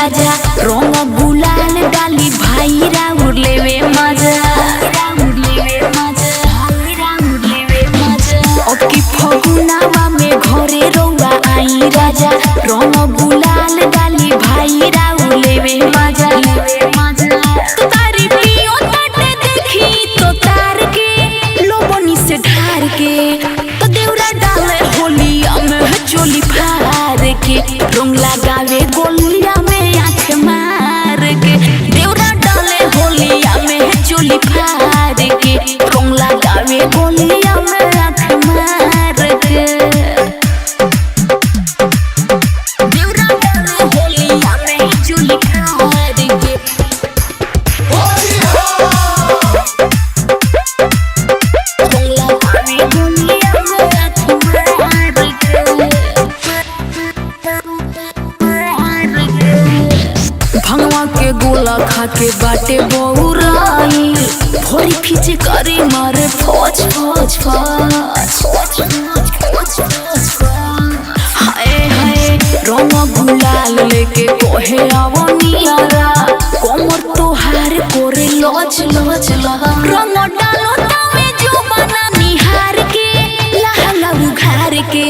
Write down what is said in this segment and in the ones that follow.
राजा रंग गुलाल डाली भाई राउर लेवे मजा ओकी फगुनावा में घरे रौआ आई राजा रंग गुलाल डाली भाई राउर लेवे मजा तो तारी पियो ताटे देखी तो तार के लोबनी से ढार के तो देवरा डाले होलिया में चोली फार के रंग लगावे गोलिया में आँख मार के देवरा डाले होलिया में चोली फार के रंग लगावे गोलिया में आँख मार के देवरा डाले होलिया में चोली फार के रंग लगावे गोलिया में आँख मार भंगवा के गोला खा के बाटे बौराई भोरी फीचे करे मारे फौज फौज फौज हाय हाय रंग गुलाल लेके कोहे आवनियारा कोमर तोहार कोरे लॉज लॉज लगा रंग डालो तावे जो बना निहार के लहला उघार के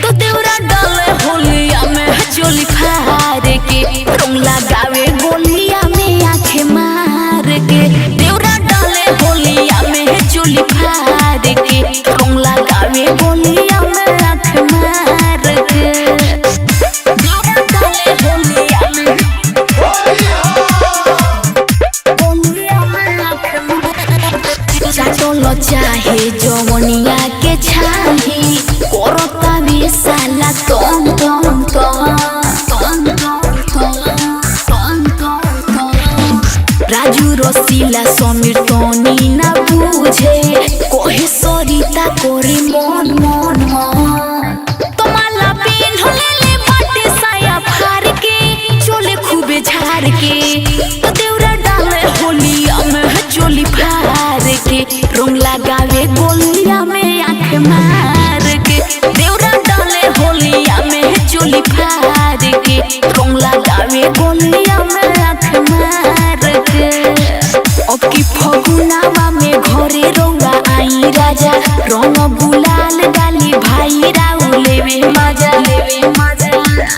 तो देवरा डाले होलिया में चोली फार के रंग लगावे गोलिया में आँखें मार के देवरा डाले होलिया में चोली फार के रंग लगावे गोलिया में आँखें मार के देवरा डाले होलिया में गोलिया में आँखें मार के चाटलो चाहे जवनिया के छाही कोरता भी साला तोम तोम राजू रसीला समीर तोनी ना बुझे कोहे सरिता कोरे मन मन मन तमाला पेन होले बाटे साया फार के चोले खूबे झार के तो देवरा डाले होलिया में चोली फार के रंग लगावे गोलिया में आँख मार के देवरा डाले होलिया में चोली फार के रंग लगावे गोलिया में आँख मार के ओकी फगुनावा में घरे रौआ आई राजा रंग गुलाल डाली भाई राउर लेवे मजा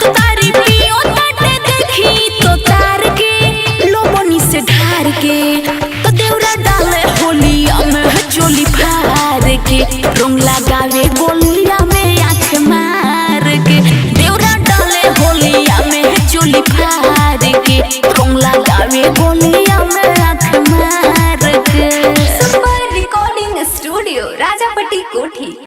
तो तारी पियो ताटे देखी तो तार के लोबनी से ढार के तो देवरा डाले होलिया में चोली फार के रंग लगावे गोल